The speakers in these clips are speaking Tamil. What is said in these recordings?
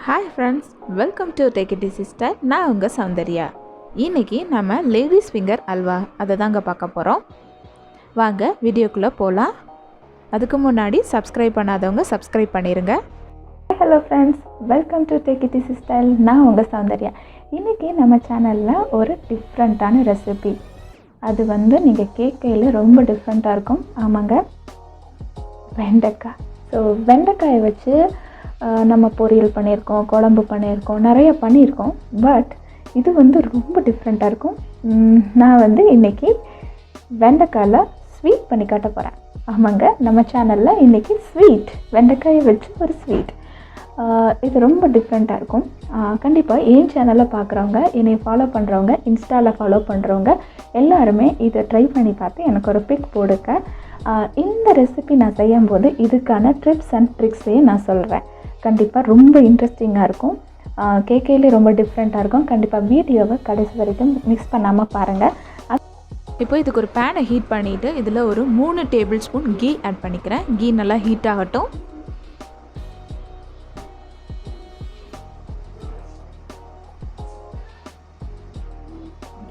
Hi friends, welcome to take it easy style. நான் உங்கள் சௌந்தர்யா. இன்றைக்கி நம்ம லேடிஸ் ஃபிங்கர் அல்வா அதை தாங்க பார்க்க போகிறோம். வாங்க வீடியோக்குள்ளே போகலாம். அதுக்கு முன்னாடி சப்ஸ்கிரைப் பண்ணாதவங்க சப்ஸ்கிரைப் பண்ணிடுங்க. Hello friends, welcome to take it easy style. நான் உங்கள் சௌந்தர்யா. இன்றைக்கி நம்ம சேனலில் ஒரு டிஃப்ரெண்ட்டான ரெசிபி, அது நீங்கள் கேட்கையில் ரொம்ப டிஃப்ரெண்ட்டாக இருக்கும். ஆமாங்க, வெண்டைக்காய். ஸோ வெண்டைக்காயை வச்சு நம்ம பொரியல் பண்ணியிருக்கோம், குழம்பு பண்ணியிருக்கோம், நிறைய பண்ணியிருக்கோம். பட் இது ரொம்ப டிஃப்ரெண்ட்டாக இருக்கும். நான் இன்றைக்கி வெண்டைக்காயில் ஸ்வீட் பண்ணி காட்ட போகிறேன். ஆமாங்க, நம்ம சேனலில் இன்றைக்கி ஸ்வீட், வெண்டைக்காயை வச்சு ஒரு ஸ்வீட். இது ரொம்ப டிஃப்ரெண்ட்டாக இருக்கும். கண்டிப்பாக என் சேனலில் பார்க்குறவங்க, என்னை ஃபாலோ பண்ணுறவங்க, இன்ஸ்டாவில் ஃபாலோ பண்ணுறவங்க எல்லாருமே இதை ட்ரை பண்ணி பார்த்து எனக்கு ஒரு பிக் போடுங்க. இந்த ரெசிபி நான் செய்யும்போது இதுக்கான ட்ரிப்ஸ் அண்ட் ட்ரிக்ஸையும் நான் சொல்கிறேன். கண்டிப்பாக ரொம்ப இன்ட்ரெஸ்டிங்காக இருக்கும், கேட்கையிலே ரொம்ப டிஃப்ரெண்ட்டாக இருக்கும். கண்டிப்பாக வீடியோவை கடைசி வரைக்கும் மிக்ஸ் பண்ணாமல் பாருங்கள். இப்போ இதுக்கு ஒரு பேனை ஹீட் பண்ணிவிட்டு இதில் ஒரு 3 டேபிள் ஸ்பூன் கீ ஆட் பண்ணிக்கிறேன். கீ நல்லா ஹீட் ஆகட்டும்.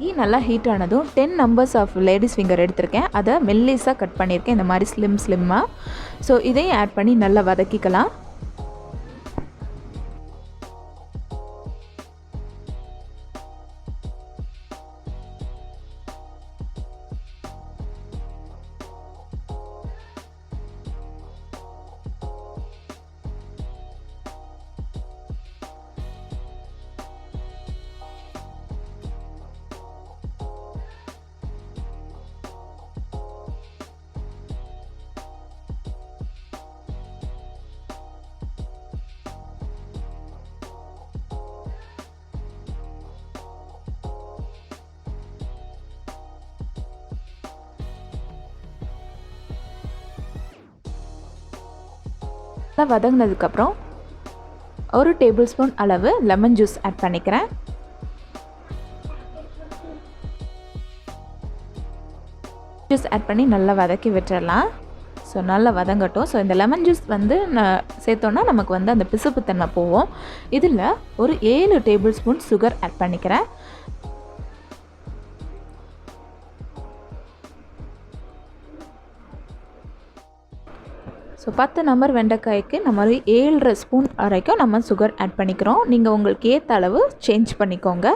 கீ நல்லா ஹீட் ஆனதும் 10 நம்பர்ஸ் ஆஃப் லேடிஸ் ஃபிங்கர் எடுத்திருக்கேன். அதை மெல்லிஸாக கட் பண்ணியிருக்கேன், இந்த மாதிரி ஸ்லிம்மாக. ஸோ இதையும் ஆட் பண்ணி நல்லா வதக்கிக்கலாம். நல்லா வதங்கினதுக்கப்புறம் 1 டேபிள் ஸ்பூன் அளவு லெமன் ஜூஸ் ஆட் பண்ணிக்கிறேன். ஜூஸ் ஆட் பண்ணி நல்லா வதக்கி விட்டுறலாம். ஸோ நல்லா வதங்கட்டும். ஸோ இந்த லெமன் ஜூஸ் சேர்த்தோன்னா நமக்கு அந்த பிசுப்புத்தன்மை போகும். இதில் ஒரு 7 டேபிள் ஸ்பூன் சுகர் ஆட் பண்ணிக்கிறேன். ஸோ 10 நம்பர் வெண்டைக்காய்க்கு நம்ம 7.5 ஸ்பூன் வரைக்கும் நம்ம சுகர் ஆட் பண்ணிக்கிறோம். நீங்கள் உங்களுக்கு ஏற்ற அளவு சேஞ்ச் பண்ணிக்கோங்க,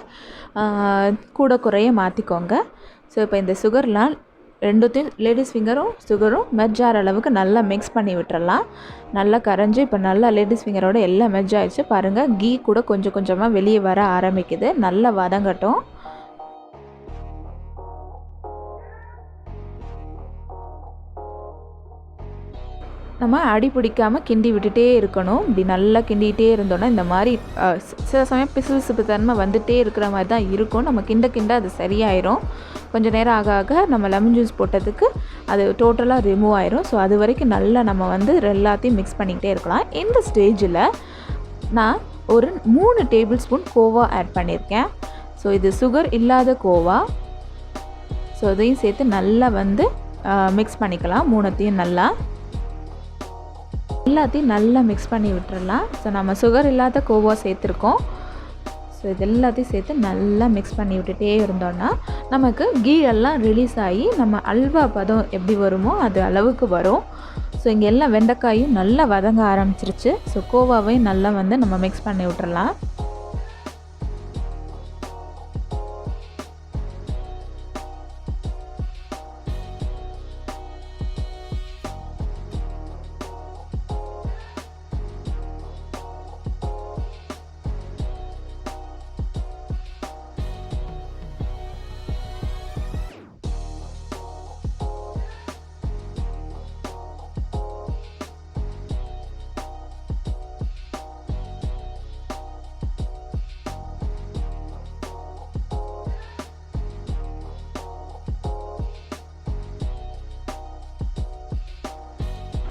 கூட குறைய மாற்றிக்கோங்க. ஸோ இப்போ இந்த சுகர்லாம் ரெண்டுத்தையும் லேடிஸ் ஃபிங்கரும் சுகரும் மெர்ஜ் ஆகிற அளவுக்கு நல்லா மிக்ஸ் பண்ணி விட்டுறலாம். நல்லா கரைஞ்சி இப்போ நல்லா லேடிஸ் ஃபிங்கரோட எல்லாம் மெர்ஜ் ஆகிடுச்சு. பாருங்கள், கீ கூட கொஞ்சம் கொஞ்சமாக வெளியே வர ஆரம்பிக்குது. நல்லா வதங்கட்டும். நம்ம அடி பிடிக்காமல் கிண்டி விட்டுட்டே இருக்கணும். இப்படி நல்லா கிண்டிகிட்டே இருந்தோன்னா இந்த மாதிரி சில சமயம் பிசுபிசுப்பு தன்மை வந்துகிட்டே இருக்கிற மாதிரி தான் இருக்கும். நம்ம கிண்ட அது சரியாயிரும். கொஞ்சம் நேரம் ஆக ஆக நம்ம லெமன் ஜூஸ் போட்டதுக்கு அது டோட்டலாக ரிமூவ் ஆயிரும். ஸோ அது வரைக்கும் நல்லா நம்ம எல்லாத்தையும் மிக்ஸ் பண்ணிக்கிட்டே இருக்கலாம். இந்த ஸ்டேஜில் நான் ஒரு 3 டேபிள் ஸ்பூன் கோவா ஆட் பண்ணியிருக்கேன். ஸோ இது சுகர் இல்லாத கோவா. ஸோ இதையும் சேர்த்து நல்லா மிக்ஸ் பண்ணிக்கலாம். 3த்தையும் எல்லாத்தையும் நல்லா மிக்ஸ் பண்ணி விட்டுறலாம். ஸோ நம்ம சுகர் இல்லாத கோவா சேர்த்துருக்கோம். ஸோ இது எல்லாத்தையும் சேர்த்து நல்லா மிக்ஸ் பண்ணி விட்டுட்டே இருந்தோன்னா நமக்கு கீ எல்லாம் ரிலீஸ் ஆகி நம்ம அல்வா பதம் எப்படி வருமோ அது அளவுக்கு வரும். ஸோ இங்கே எல்லாம் வெண்டைக்காயும் நல்லா வதங்க ஆரம்பிச்சிருச்சு. ஸோ கோவாவையும் நல்லா நம்ம மிக்ஸ் பண்ணி விட்டுறலாம்.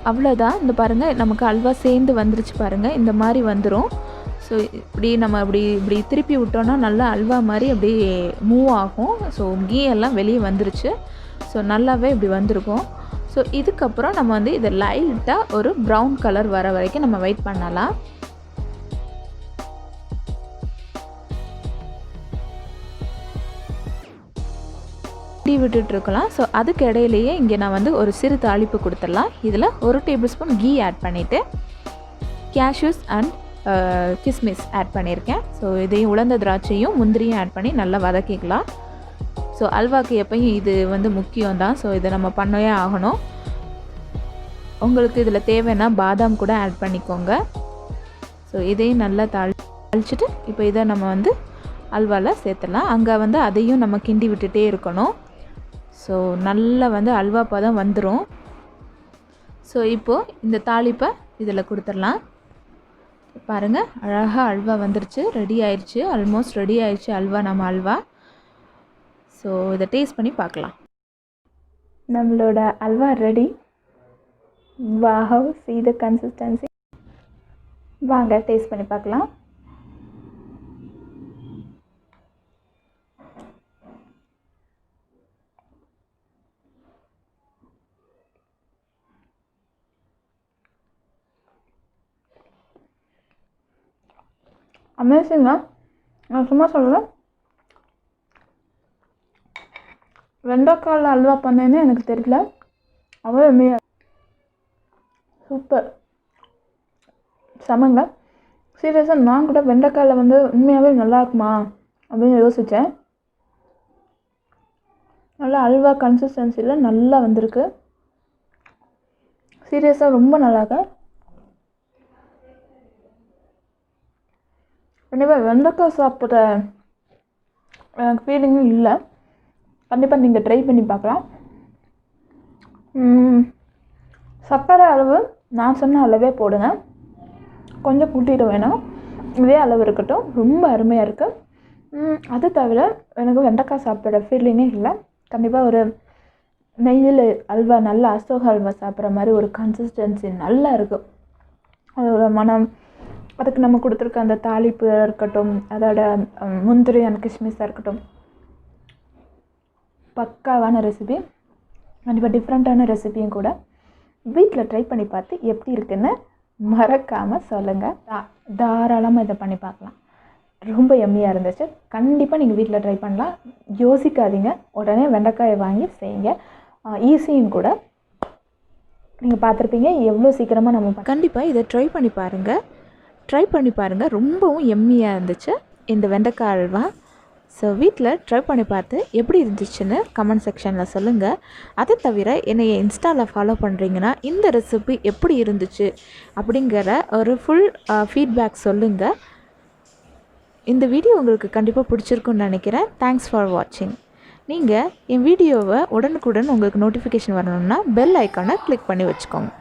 அவ்வளோதான். இந்த பாருங்கள், நமக்கு அல்வா சேர்ந்து வந்துருச்சு பாருங்கள், இந்த மாதிரி வந்துடும். ஸோ இப்படி நம்ம இப்படி திருப்பி விட்டோன்னா நல்லா அல்வா மாதிரி அப்படி மூவ் ஆகும். ஸோ கீ எல்லாம் வெளியே வந்துருச்சு. ஸோ நல்லாவே இப்படி வந்திருக்கும். ஸோ இதுக்கப்புறம் நம்ம இதை லைட்டாக ஒரு ப்ரௌன் கலர் வர வரைக்கும் நம்ம வெயிட் பண்ணலாம். விட்டுட்ருக்கலாம். ஸோ அதுக்கு இடையிலேயே இங்கே நான் வந்து ஒரு சிறு தாளிப்பு கொடுத்துடலாம். இதில் 1 டேபிள் ஸ்பூன் கீ ஆட் பண்ணிவிட்டு கேஷ்யூஸ் அண்ட் கிஸ்மிஸ் ஆட் பண்ணியிருக்கேன். ஸோ இதையும் உலர்ந்த திராட்சையும் முந்திரியும் ஆட் பண்ணி நல்லா வதக்கிக்கலாம். ஸோ அல்வாக்கு எப்பயும் இது வந்து முக்கியம் தான். ஸோ இதை நம்ம பண்ணவே ஆகணும். உங்களுக்கு இதில் தேவைன்னா பாதாம் கூட ஆட் பண்ணிக்கோங்க. ஸோ இதையும் நல்லா தாளிச்சிட்டு இப்போ இதை நம்ம வந்து அல்வாவில் சேர்த்துடலாம். அங்கே வந்து அதையும் நம்ம கிண்டி விட்டுட்டே இருக்கணும். ஸோ நல்லா வந்து அல்வா பதம் வந்துடும். ஸோ இப்போது இந்த தாளிப்பை இதில் கொடுத்துடலாம். பாருங்கள், அழகாக அல்வா வந்துருச்சு, ரெடி ஆயிடுச்சு. ஆல்மோஸ்ட் ரெடி ஆயிடுச்சு அல்வா, நம்ம அல்வா. ஸோ இதை டேஸ்ட் பண்ணி பார்க்கலாம். நம்மளோட halwa ready. Wow, see the consistency. வாங்க டேஸ்ட் பண்ணி பார்க்கலாம். அமேசிங்கா, நான் சும்மா சொல்லுவேன், வெண்டைக்காயில் அல்வா பண்ணேன்னு எனக்கு தெரியல. அவ்வளோ சூப்பர், செமங்க. சீரியஸாக நான் கூட வெண்டைக்காயில் வந்து உண்மையாகவே நல்லா இருக்குமா அப்படின்னு யோசித்தேன். நல்லா அல்வா கன்சிஸ்டன்சியில் நல்லா வந்திருக்கு. சீரியஸாக ரொம்ப நல்லாயிருக்கு. கண்டிப்பாக வெண்டைக்காய் சாப்பிட்ற எனக்கு ஃபீலிங்கும் இல்லை. கண்டிப்பாக நீங்கள் ட்ரை பண்ணி பார்க்கலாம். சர்க்கரை அளவு நான் சொன்ன அளவே போடுங்க, கொஞ்சம் கூட்டிட வேணாம். இதே அளவு இருக்கட்டும். ரொம்ப அருமையாக இருக்குது. அது தவிர எனக்கு வெண்டைக்காய் சாப்பிட்ற ஃபீலிங்கே இல்லை. கண்டிப்பாக ஒரு நெய்யில் அல்வா, நல்ல அசோக அல்வா சாப்பிட்ற மாதிரி ஒரு கன்சிஸ்டன்சி நல்லா இருக்கும். அதோட மனம், அதுக்கு நம்ம கொடுத்துருக்க அந்த தாளிப்பு இருக்கட்டும், அதோட முந்திரி அண்ட் கிஸ்மிஸாக இருக்கட்டும், பக்காவான ரெசிபி. கண்டிப்பாக டிஃப்ரெண்ட்டான ரெசிபியும் கூட. வீட்டில் ட்ரை பண்ணி பார்த்து எப்படி இருக்குன்னு மறக்காமல் சொல்லுங்கள். தாராளமாக இதை பண்ணி பார்க்கலாம். ரொம்ப எம்மியாக இருந்துச்சு. கண்டிப்பாக நீங்கள் வீட்டில் ட்ரை பண்ணலாம். யோசிக்காதீங்க, உடனே வெண்டைக்காயை வாங்கி செய்யுங்க. ஈஸியும் கூட. நீங்கள் பார்த்துருப்பீங்க எவ்வளோ சீக்கிரமாக நம்ம கண்டிப்பாக இதை ட்ரை பண்ணி பாருங்கள். ரொம்பவும் எம்மியாக இருந்துச்சு இந்த வெண்டைக்காய் அல்வா. ஸோ வீட்டில் ட்ரை பண்ணி பார்த்து எப்படி இருந்துச்சுன்னு கமெண்ட் செக்ஷனில் சொல்லுங்கள். அதை தவிர என்னை இன்ஸ்டாவில் ஃபாலோ பண்ணுறீங்கன்னா இந்த ரெசிபி எப்படி இருந்துச்சு அப்படிங்கிற ஒரு ஃபுல் ஃபீட்பேக் சொல்லுங்கள். இந்த வீடியோ உங்களுக்கு கண்டிப்பாக பிடிச்சிருக்குன்னு நினைக்கிறேன். தேங்க்ஸ் ஃபார் வாட்சிங். நீங்கள் என் வீடியோவை உடனுக்குடன் உங்களுக்கு நோட்டிஃபிகேஷன் வரணும்னா பெல் ஐக்கானை கிளிக் பண்ணி வச்சுக்கோங்க.